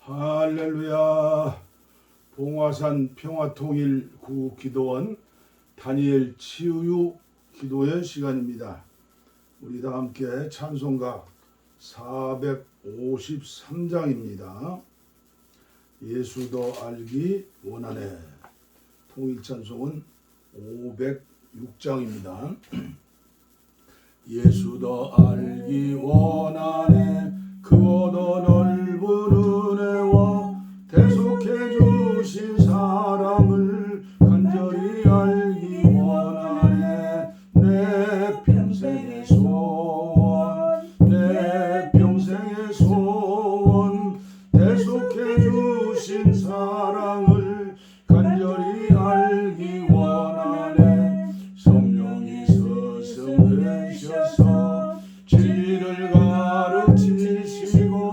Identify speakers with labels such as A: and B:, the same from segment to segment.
A: 할렐루야. 봉화산 평화통일 구기도원 다니엘 치유 기도의 시간입니다. 우리 다 함께 찬송가 453장입니다. 예수 더 알기 원하네. 통일 찬송은 506장입니다. 예수 더 알기 원하네. 크고 더 넓은 은혜와 대속해 주신 사랑을 간절히 알기 원하네. 내 평생의 소원, 내 평생의 소원, 대속해 주신 사랑을 간절히 알기 원하네. 성령이 스승되셔서 진리를 가르치시고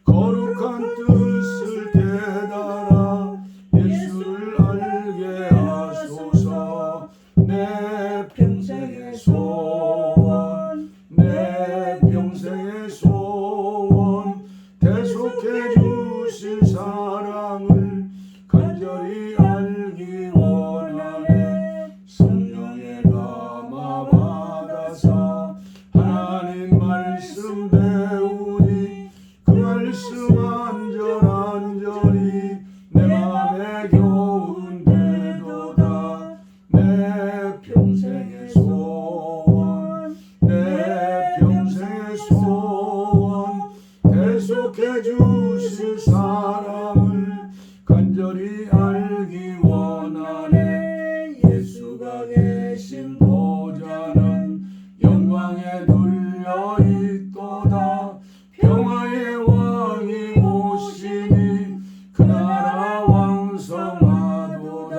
A: 거룩한 뜻을 깨달아 예수를 알게 하소서. 내 평생의 소원, 내 평생의 소원, 대속해 주신 사랑을 간절히 알기 원하네. 성령의 감화 받아서 하나님 말씀 배우니 그 말씀 안전히 내 맘에 겨운 되도다. 내 평생의 소원, 내 평생의 소원, 대속해 주실 사랑을 간절히 알기 원하네. 예수가 계신 보좌는 영광에 눌려 있도다. 평화의 왕이 오시니 그 나라 왕성하도다.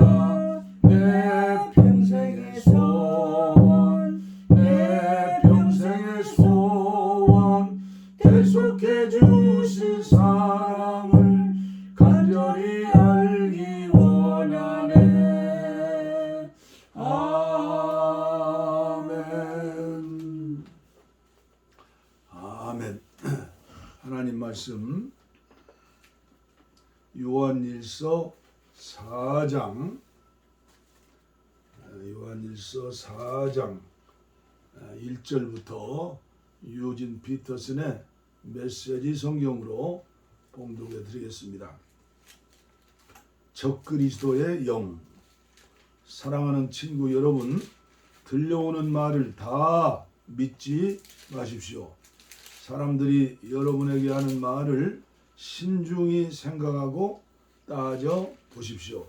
A: 내 평생의 소원, 내 평생의 소원, 대속해 주신 사랑을 간절히 알기 원하네. 아멘. 아멘. 하나님 말씀 요한일서 4장 1절부터 유진 피터슨의 메시지 성경으로 봉독해 드리겠습니다. 적그리스도의 영. 사랑하는 친구 여러분, 들려오는 말을 다 믿지 마십시오. 사람들이 여러분에게 하는 말을 신중히 생각하고 따져 보십시오.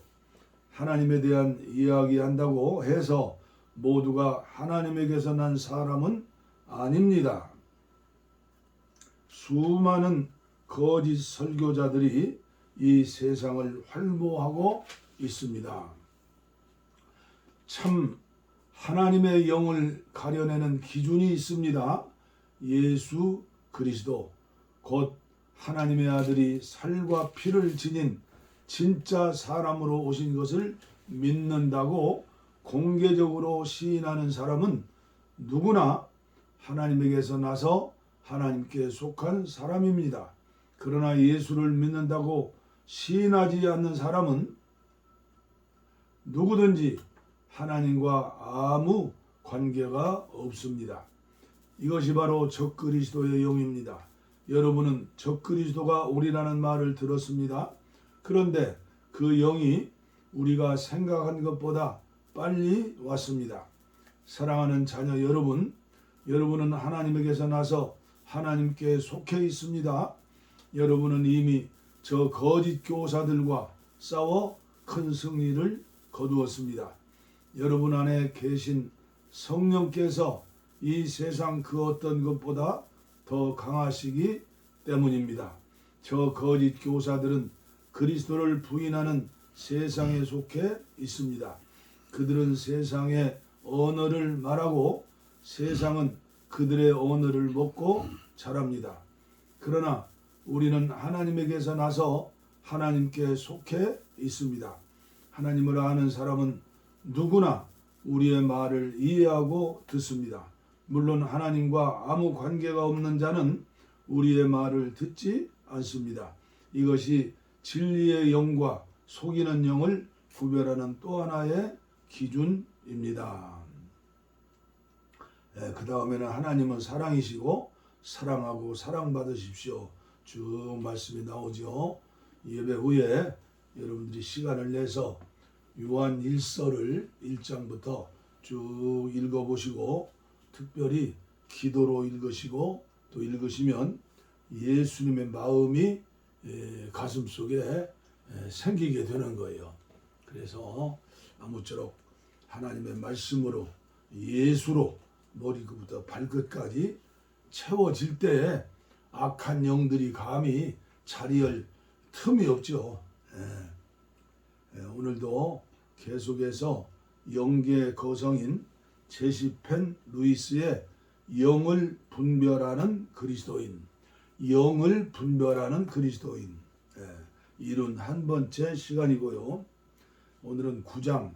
A: 하나님에 대한 이야기한다고 해서 모두가 하나님에게서 난 사람은 아닙니다. 수많은 거짓 설교자들이 이 세상을 활보하고 있습니다. 참 하나님의 영을 가려내는 기준이 있습니다. 예수 그리스도 곧 하나님의 아들이 살과 피를 지닌 진짜 사람으로 오신 것을 믿는다고 공개적으로 시인하는 사람은 누구나 하나님에게서 나서 하나님께 속한 사람입니다. 그러나 예수를 믿는다고 시인하지 않는 사람은 누구든지 하나님과 아무 관계가 없습니다. 이것이 바로 적그리스도의 영입니다. 여러분은 적그리스도가 오리라는 말을 들었습니다. 그런데 그 영이 우리가 생각한 것보다 빨리 왔습니다. 사랑하는 자녀 여러분, 여러분은 하나님에게서 나서 하나님께 속해 있습니다. 여러분은 이미 저 거짓 교사들과 싸워 큰 승리를 거두었습니다. 여러분 안에 계신 성령께서 이 세상 그 어떤 것보다 더 강하시기 때문입니다. 저 거짓 교사들은 그리스도를 부인하는 세상에 속해 있습니다. 그들은 세상의 언어를 말하고 세상은 그들의 언어를 먹고 자랍니다. 그러나 우리는 하나님에게서 나서 하나님께 속해 있습니다. 하나님을 아는 사람은 누구나 우리의 말을 이해하고 듣습니다. 물론 하나님과 아무 관계가 없는 자는 우리의 말을 듣지 않습니다. 이것이 진리의 영과 속이는 영을 구별하는 또 하나의 기준입니다. 그 다음에는 하나님은 사랑이시고 사랑하고 사랑받으십시오. 쭉 말씀이 나오죠. 예배 후에 여러분들이 시간을 내서 요한 1서를 1장부터 쭉 읽어보시고 특별히 기도로 읽으시고 또 읽으시면 예수님의 마음이 가슴속에 생기게 되는 거예요. 그래서 아무쪼록 하나님의 말씀으로 예수로 머리부터 발끝까지 채워질 때에 악한 영들이 감히 자리할 틈이 없죠. 오늘도 계속해서 영계 거성인 제시펜 루이스의 영을 분별하는 그리스도인, 영을 분별하는 그리스도인 71번째 시간이고요. 오늘은 9장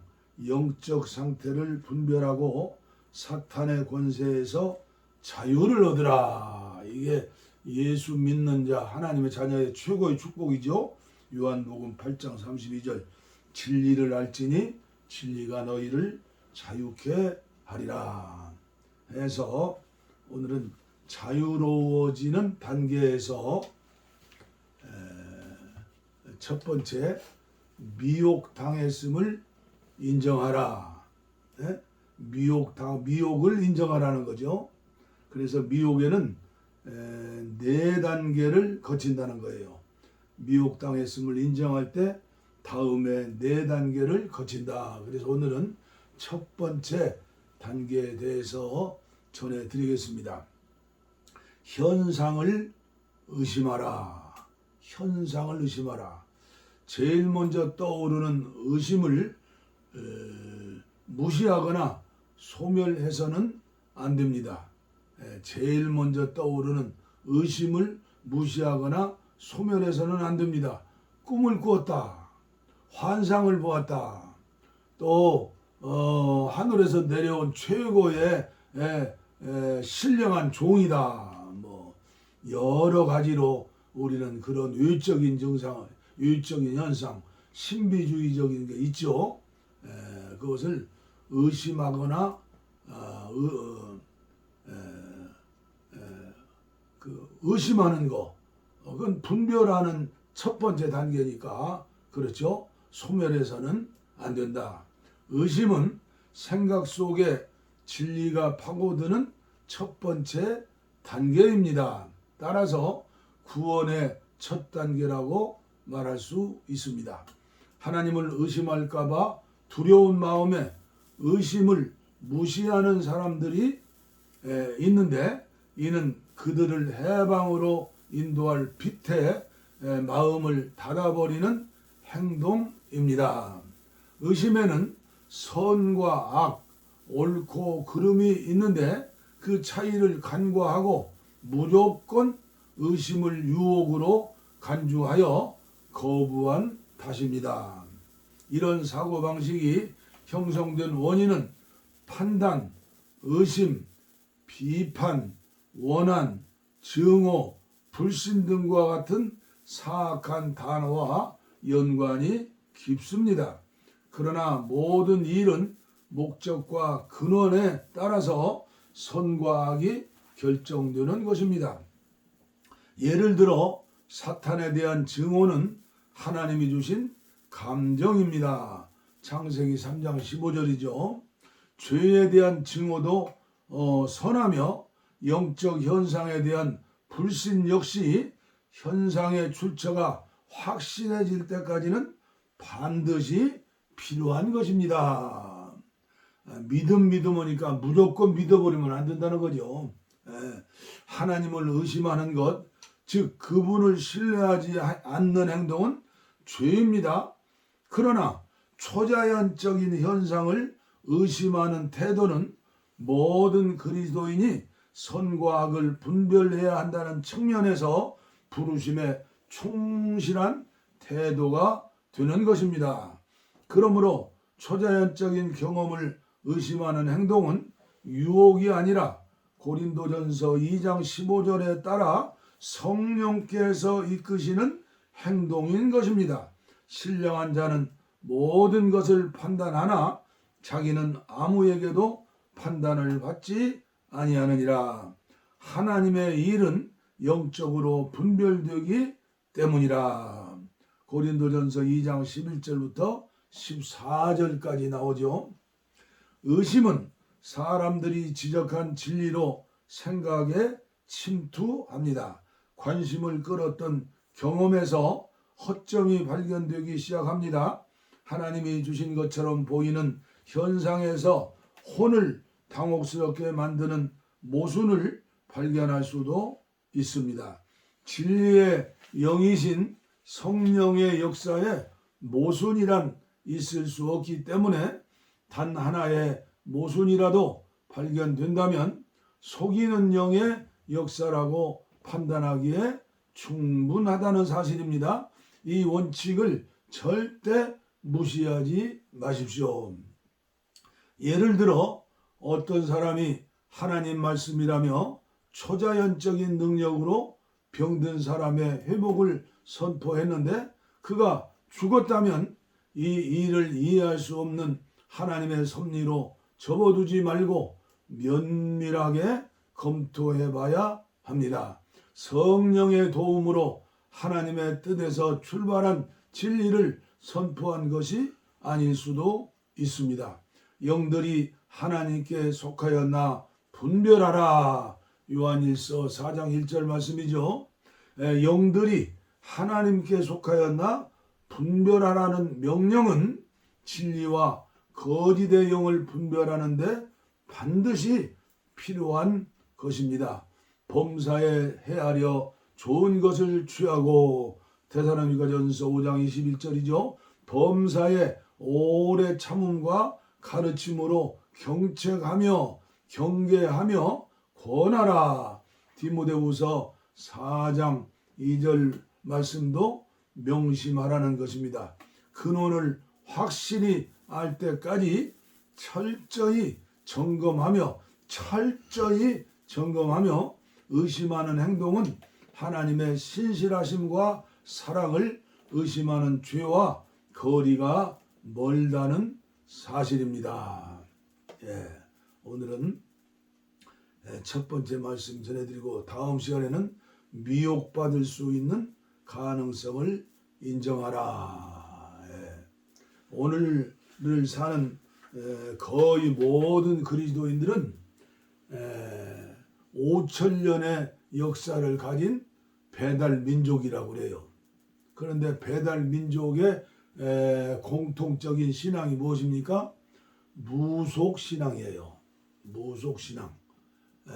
A: 영적 상태를 분별하고 사탄의 권세에서 자유를 얻으라. 이게 예수 믿는 자 하나님의 자녀의 최고의 축복이죠. 요한복음 8장 32절 진리를 알지니 진리가 너희를 자유케 하리라 해서 오늘은 자유로워지는 단계에서 첫 번째 미혹당했음을 인정하라. 미혹을 인정하라는 거죠. 그래서 미혹에는 4단계를 거친다는 거예요. 미혹당했음을 인정할 때 다음에 4단계를 거친다. 그래서 오늘은 첫 번째 단계에 대해서 전해드리겠습니다. 현상을 의심하라. 현상을 의심하라. 제일 먼저 떠오르는 의심을 무시하거나 소멸해서는 안 됩니다. 제일 먼저 떠오르는 의심을 무시하거나 소멸해서는 안 됩니다. 꿈을 꾸었다. 환상을 보았다. 또 하늘에서 내려온 최고의 신령한 종이다. 뭐 여러 가지로 우리는 그런 외적인 증상, 외적인 현상, 신비주의적인 게 있죠. 그것을 의심하거나 의심하는 거, 그건 분별하는 첫 번째 단계니까 그렇죠. 소멸해서는 안 된다. 의심은 생각 속에 진리가 파고드는 첫 번째 단계입니다. 따라서 구원의 첫 단계라고 말할 수 있습니다. 하나님을 의심할까봐 두려운 마음에 의심을 무시하는 사람들이 있는데 이는 그들을 해방으로 인도할 빛에 마음을 닫아버리는 행동입니다. 의심에는 선과 악, 옳고 그름이 있는데 그 차이를 간과하고 무조건 의심을 유혹으로 간주하여 거부한 탓입니다. 이런 사고방식이 형성된 원인은 판단, 의심, 비판, 원한, 증오, 불신 등과 같은 사악한 단어와 연관이 깊습니다. 그러나 모든 일은 목적과 근원에 따라서 선과 악이 결정되는 것입니다. 예를 들어 사탄에 대한 증오는 하나님이 주신 감정입니다. 창세기 3장 15절이죠. 죄에 대한 증오도 선하며 영적 현상에 대한 불신 역시 현상의 출처가 확신해질 때까지는 반드시 필요한 것입니다. 믿으니까 무조건 믿어버리면 안 된다는 거죠. 하나님을 의심하는 것, 즉 그분을 신뢰하지 않는 행동은 죄입니다. 그러나 초자연적인 현상을 의심하는 태도는 모든 그리스도인이 선과 악을 분별해야 한다는 측면에서 부르심에 충실한 태도가 되는 것입니다. 그러므로 초자연적인 경험을 의심하는 행동은 유혹이 아니라 고린도전서 2장 15절에 따라 성령께서 이끄시는 행동인 것입니다. 신령한 자는 모든 것을 판단하나 자기는 아무에게도 판단을 받지 아니하느니라. 하나님의 일은 영적으로 분별되기 때문이라. 고린도전서 2장 11절부터 14절까지 나오죠. 의심은 사람들이 지적한 진리로 생각에 침투합니다. 관심을 끌었던 경험에서 허점이 발견되기 시작합니다. 하나님이 주신 것처럼 보이는 현상에서 혼을 당혹스럽게 만드는 모순을 발견할 수도 있습니다. 진리의 영이신 성령의 역사에 모순이란 있을 수 없기 때문에 단 하나의 모순이라도 발견된다면 속이는 영의 역사라고 판단하기에 충분하다는 사실입니다. 이 원칙을 절대 무시하지 마십시오. 예를 들어 어떤 사람이 하나님 말씀이라며 초자연적인 능력으로 병든 사람의 회복을 선포했는데 그가 죽었다면 이 일을 이해할 수 없는 하나님의 섭리로 접어두지 말고 면밀하게 검토해 봐야 합니다. 성령의 도움으로 하나님의 뜻에서 출발한 진리를 선포한 것이 아닐 수도 있습니다. 영들이 하나님께 속하였나 분별하라. 요한일서 4장 1절 말씀이죠. 영들이 하나님께 속하였나 분별하라는 명령은 진리와 거짓의 영을 분별하는데 반드시 필요한 것입니다. 범사에 헤아려 좋은 것을 취하고 데살로니가전서 5장 21절이죠. 범사에 오래 참음과 가르침으로 경책하며 경계하며 권하라. 디모데후서 4장 2절 말씀도 명심하라는 것입니다. 근원을 확실히 알 때까지 철저히 점검하며 의심하는 행동은 하나님의 신실하심과 사랑을 의심하는 죄와 거리가 멀다는 사실입니다. 오늘은 첫 번째 말씀 전해드리고 다음 시간에는 미혹받을 수 있는 가능성을 인정하라. 오늘을 사는 거의 모든 그리스도인들은 5,000년의 역사를 가진 배달 민족이라고 그래요. 그런데 배달 민족의 공통적인 신앙이 무엇입니까? 무속신앙이에요. 무속신앙.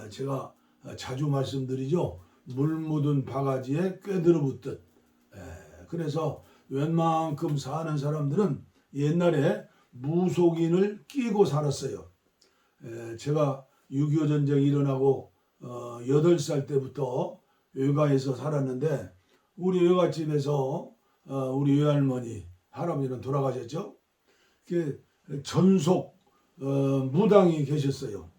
A: 제가 자주 말씀드리죠. 물 묻은 바가지에 꿰들어붙듯. 그래서 웬만큼 사는 사람들은 옛날에 무속인을 끼고 살았어요. 제가 6.25 전쟁이 일어나고 8살 때부터 외가에서 살았는데 우리 외갓집에서 우리 외할머니, 할아버지는 돌아가셨죠. 전속 무당이 계셨어요.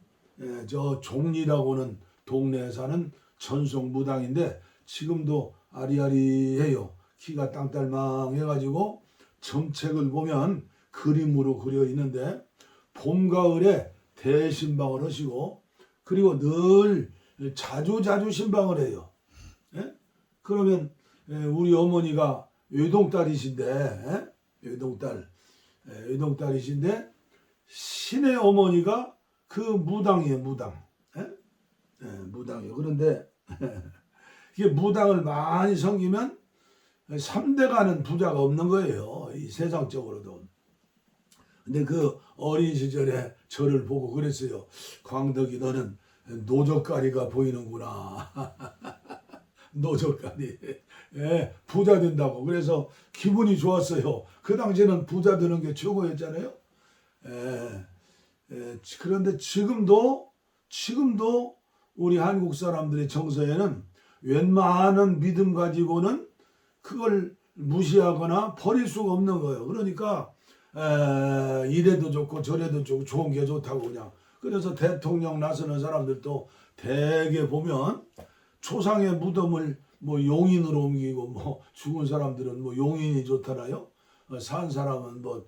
A: 저 종리라고는 동네에 사는 전속 무당인데 지금도 아리아리해요. 키가 땅딸망해가지고 점책을 보면 그림으로 그려 있는데 봄, 가을에 대신방을 하시고 그리고 늘 자주 신방을 해요. 그러면 우리 어머니가 외동딸이신데 외동딸이신데 신의 어머니가 그 무당이에요. 무당이에요. 그런데 이게 무당을 많이 섬기면 3대 가는 부자가 없는 거예요. 이 세상적으로도. 근데 그 어린 시절에 저를 보고 그랬어요. 광덕이 너는 노젓가리가 보이는구나. 노젓가리. 부자 된다고. 그래서 기분이 좋았어요. 그 당시에는 부자 되는 게 최고였잖아요. 그런데 지금도 우리 한국 사람들의 정서에는 웬만한 믿음 가지고는 그걸 무시하거나 버릴 수가 없는 거예요. 그러니까 이래도 좋고 저래도 좋고 좋은 게 좋다고 그냥. 그래서 대통령 나서는 사람들도 대개 보면 초상의 무덤을 뭐 용인으로 옮기고 뭐 죽은 사람들은 뭐 용인이 좋잖아요. 산 사람은 뭐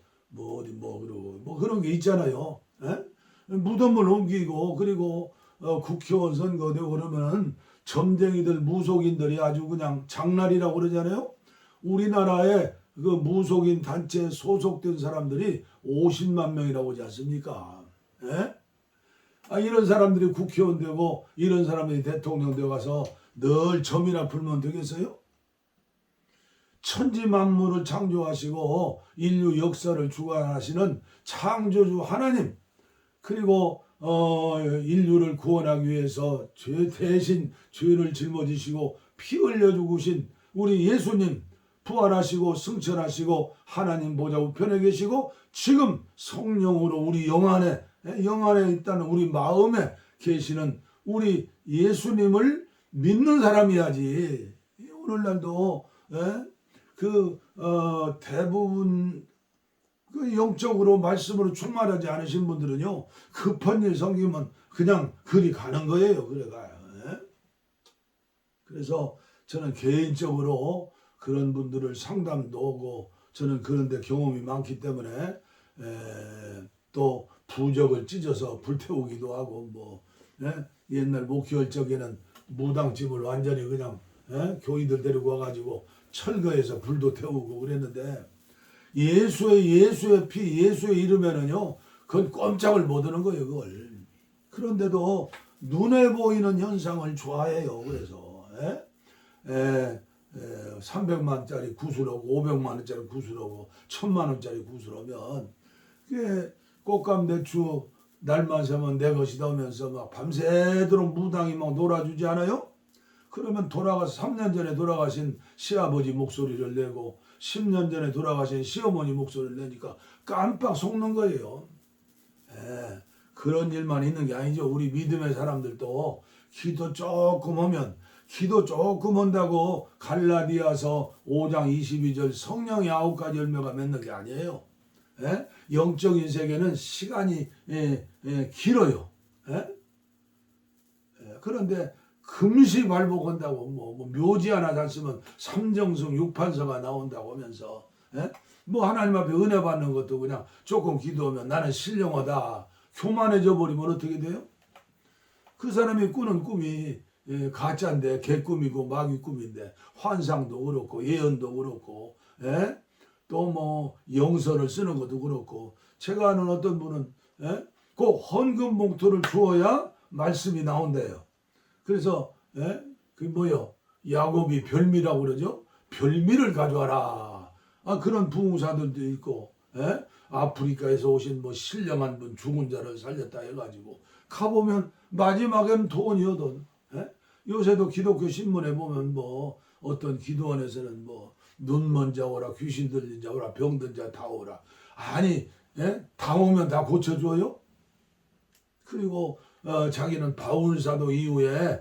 A: 어디 뭐 그러고 뭐 그런 게 있잖아요. 예? 무덤을 옮기고 그리고 국회의원 선거되고 그러면은 점쟁이들 무속인들이 아주 그냥 장날이라고 그러잖아요. 우리나라에 그 무속인 단체에 소속된 사람들이 50만 명이라고 하지 않습니까? 예? 이런 사람들이 국회의원 되고 이런 사람들이 대통령 되어 가서 늘 점이나 풀면 되겠어요? 천지 만물을 창조하시고 인류 역사를 주관하시는 창조주 하나님, 그리고 인류를 구원하기 위해서 대신 죄를 짊어지시고 피 흘려 죽으신 우리 예수님, 부활하시고 승천하시고 하나님 보좌 우편에 계시고 지금 성령으로 우리 영안에 있다는 우리 마음에 계시는 우리 예수님을 믿는 사람이야지. 오늘날도 대부분 그 영적으로 말씀으로 충만하지 않으신 분들은요, 급한 일 생기면 그냥 그리 가는 거예요. 그래가요. 그래서 저는 개인적으로 그런 분들을 상담도 오고 저는 그런 데 경험이 많기 때문에 또 부적을 찢어서 불태우기도 하고 뭐 옛날 목회할 적에는 무당집을 완전히 그냥 교인들 데리고 와가지고 철거해서 불도 태우고 그랬는데 예수의 피, 예수의 이름에는요, 그건 꼼짝을 못 하는 거예요, 그걸. 그런데도 눈에 보이는 현상을 좋아해요. 그래서 300만짜리 구슬하고 500만원짜리 구슬하고 1000만원짜리 구슬하면 그게 꽃감대추 날만 새면 내 것이다 하면서 막 밤새도록 무당이 막 놀아주지 않아요? 그러면 3년 전에 돌아가신 시아버지 목소리를 내고 10년 전에 돌아가신 시어머니 목소리를 내니까 깜빡 속는 거예요. 그런 일만 있는 게 아니죠. 우리 믿음의 사람들도 기도 조금 한다고 갈라디아서 5장 22절 성령의 9가지 열매가 맺는 게 아니에요. 영적인 세계는 시간이 길어요. 그런데 금시 발복한다고 뭐 묘지 하나 zas으면 삼정승 육판서가 나온다고 하면서 뭐 하나님 앞에 은혜 받는 것도 그냥 조금 기도하면 나는 신령하다 교만해져 버리면 어떻게 돼요? 그 사람이 꾸는 꿈이 가짜인데 개꿈이고 마귀 꿈인데 환상도 그렇고 예언도 그렇고 또 뭐 영서를 쓰는 것도 그렇고 제가 아는 어떤 분은 그 헌금 봉투를 주어야 말씀이 나온대요. 그래서 그 뭐요? 야곱이 별미라고 그러죠? 별미를 가져와라. 그런 부흥사들도 있고 아프리카에서 오신 뭐 신령한 분 죽은 자를 살렸다 해가지고 가보면 마지막엔 돈이요 돈. 요새도 기독교 신문에 보면 뭐 어떤 기도원에서는 뭐 눈먼 자 오라 귀신 들린 자 오라 병든 자 다 오라. 아니 다 오면 다 고쳐줘요? 그리고 자기는 바울사도 이후에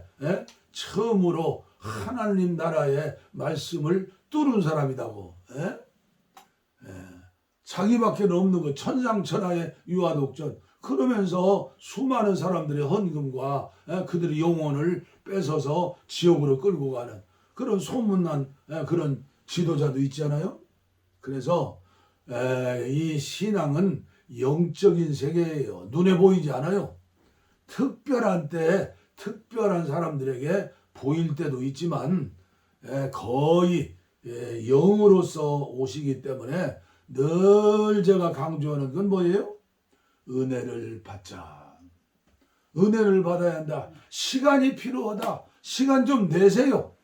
A: 처음으로 하나님 나라의 말씀을 뚫은 사람이라고. 자기밖에 없는 거 천상천하의 유아독전. 그러면서 수많은 사람들의 헌금과 그들의 영혼을 뺏어서 지옥으로 끌고 가는 그런 소문난 그런 지도자도 있잖아요. 그래서 이 신앙은 영적인 세계예요. 눈에 보이지 않아요. 특별한 때 특별한 사람들에게 보일 때도 있지만 거의 영으로서 오시기 때문에 늘 제가 강조하는 건 뭐예요? 은혜를 받자. 은혜를 받아야 한다. 시간이 필요하다. 시간 좀 내세요.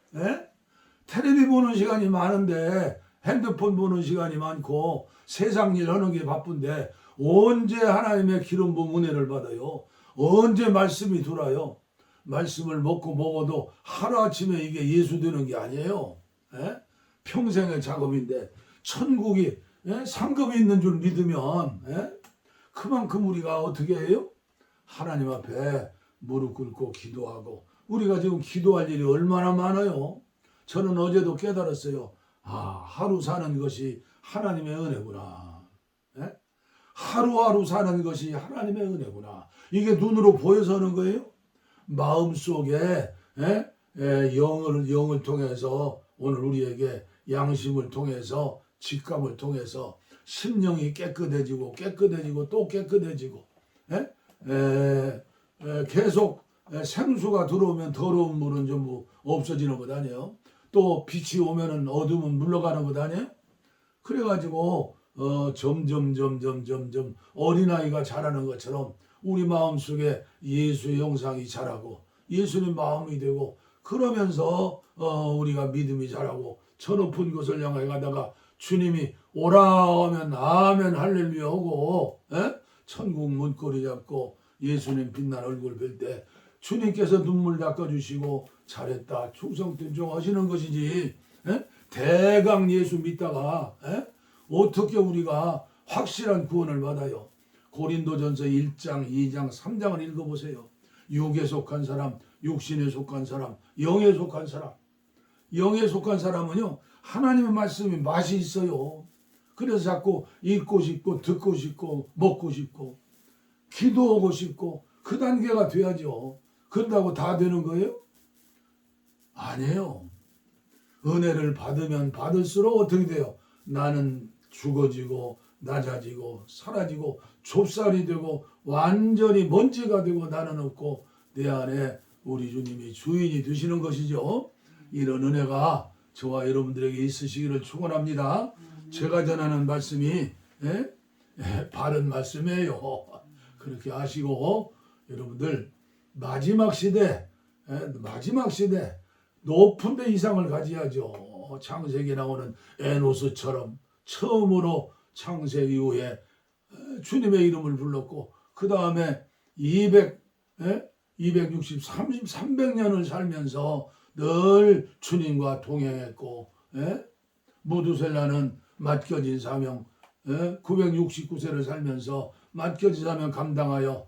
A: 텔레비 보는 시간이 많은데 핸드폰 보는 시간이 많고 세상 일 하는 게 바쁜데 언제 하나님의 기름 부은 은혜를 받아요? 언제 말씀이 돌아요? 말씀을 먹어도 하루아침에 이게 예수 되는 게 아니에요. 평생의 작업인데 천국이 상급이 있는 줄 믿으면 그만큼 우리가 어떻게 해요? 하나님 앞에 무릎 꿇고 기도하고 우리가 지금 기도할 일이 얼마나 많아요. 저는 어제도 깨달았어요. 하루 사는 것이 하나님의 은혜구나. 하루하루 사는 것이 하나님의 은혜구나. 이게 눈으로 보여서 하는 거예요? 마음속에 영을 통해서 오늘 우리에게 양심을 통해서 직감을 통해서 심령이 깨끗해지고 또 깨끗해지고 계속 생수가 들어오면 더러운 물은 전부 없어지는 것 아니에요. 또 빛이 오면은 어둠은 물러가는 것 아니에요. 그래가지고 점점 어린아이가 자라는 것처럼 우리 마음속에 예수의 형상이 자라고 예수님 마음이 되고 그러면서 우리가 믿음이 자라고 저 높은 곳을 향해 가다가 주님이 오라 하면 아멘 할렐루야 하고 천국 문고리 잡고 예수님 빛난 얼굴 뵐 때 주님께서 눈물 닦아주시고 잘했다 충성된종 하시는 것이지 대강 예수 믿다가 어떻게 우리가 확실한 구원을 받아요. 고린도전서 1장 2장 3장을 읽어보세요. 육에 속한 사람 육신에 속한 사람 영에 속한 사람 영에 속한 사람은요 하나님의 말씀이 맛이 있어요. 그래서 자꾸 읽고 싶고 듣고 싶고 먹고 싶고 기도하고 싶고 그 단계가 돼야죠. 그런다고 다 되는 거예요? 아니에요. 은혜를 받으면 받을수록 어떻게 돼요? 나는 죽어지고 낮아지고 사라지고 좁쌀이 되고 완전히 먼지가 되고 나는 없고 내 안에 우리 주님이 주인이 되시는 것이죠. 이런 은혜가 저와 여러분들에게 있으시기를 축원합니다. 제가 전하는 말씀이 바른 말씀이에요. 그렇게 아시고 여러분들 마지막 시대 높은 데 이상을 가져야죠. 창세기에 나오는 에노스처럼 처음으로 창세 이후에 주님의 이름을 불렀고 그 다음에 300년을 살면서 늘 주님과 동행했고 무두셀라는 맡겨진 사명 969세를 살면서 맡겨진 사명 감당하여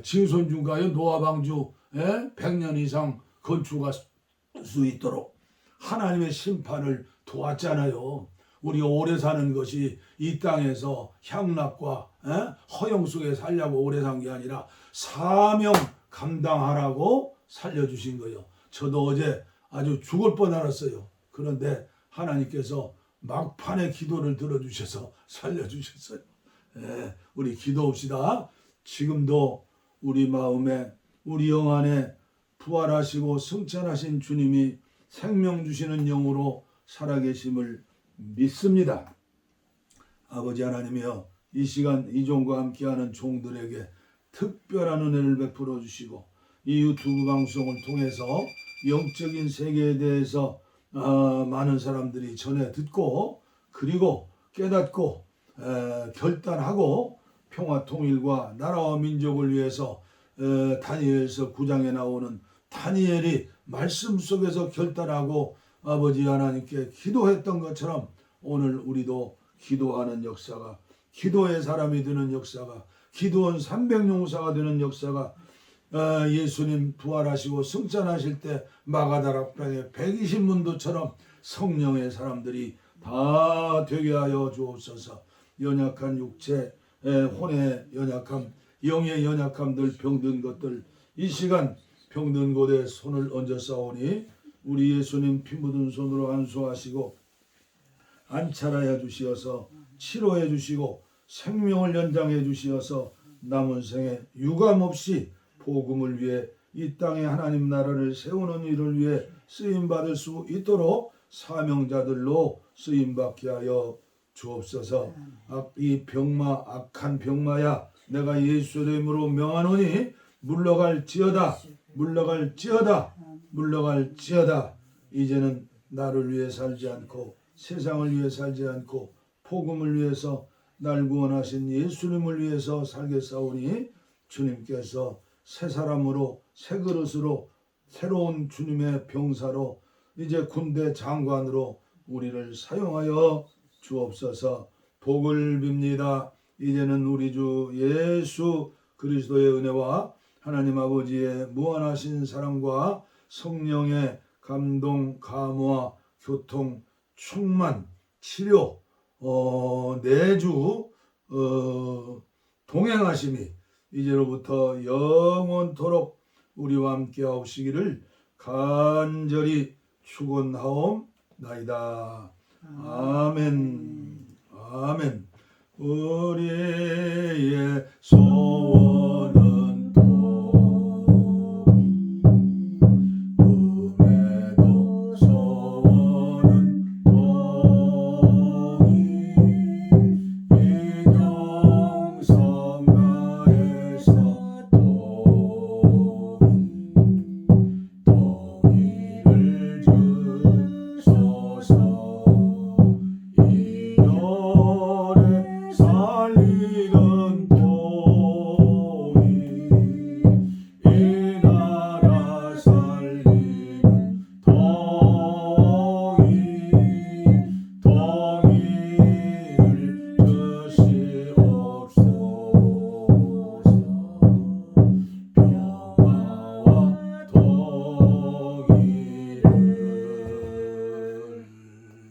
A: 징손중가요 노아방주 100년 이상 건축할 수 있도록 하나님의 심판을 도왔잖아요. 우리가 오래 사는 것이 이 땅에서 향락과 허영 속에 살려고 오래 산 게 아니라 사명 감당하라고 살려주신 거예요. 저도 어제 아주 죽을 뻔 알았어요. 그런데 하나님께서 막판에 기도를 들어주셔서 살려주셨어요. 우리 기도합시다. 지금도 우리 마음에 우리 영 안에 부활하시고 승천하신 주님이 생명 주시는 영으로 살아계심을 믿습니다. 아버지 하나님이여 이 시간 이 종과 함께하는 종들에게 특별한 은혜를 베풀어 주시고 이 유튜브 방송을 통해서 영적인 세계에 대해서 많은 사람들이 전해 듣고 그리고 깨닫고 결단하고 평화 통일과 나라와 민족을 위해서 다니엘서 9장에 나오는 다니엘이 말씀 속에서 결단하고 아버지 하나님께 기도했던 것처럼 오늘 우리도 기도하는 역사가 기도의 사람이 되는 역사가 기도원 300용사가 되는 역사가 예수님 부활하시고 승천하실 때 마가다락방에 120문도처럼 성령의 사람들이 다 되게 하여 주옵소서. 연약한 육체 혼의 연약함 영의 연약함들 병든 것들 이 시간 병든 곳에 손을 얹어 싸우니 우리 예수님 피 묻은 손으로 안수하시고 안찰하여 주시어서 치료해 주시고 생명을 연장해 주시어서 남은 생에 유감없이 복음을 위해 이 땅에 하나님 나라를 세우는 일을 위해 쓰임받을 수 있도록 사명자들로 쓰임받게 하여 주옵소서. 이 병마 악한 병마야 내가 예수 이름으로 명하노니 물러갈지어다 이제는 나를 위해 살지 않고 세상을 위해 살지 않고 복음을 위해서 날 구원하신 예수님을 위해서 살겠사오니 주님께서 새 사람으로 새 그릇으로 새로운 주님의 병사로 이제 군대 장관으로 우리를 사용하여 주옵소서. 복을 빕니다. 이제는 우리 주 예수 그리스도의 은혜와 하나님 아버지의 무한하신 사랑과 성령의 감동, 감화, 교통, 충만, 치료, 내주, 동행하심이 이제로부터 영원토록 우리와 함께 하시기를 간절히 축원하옵나이다. 아멘. 아멘. 우리의 손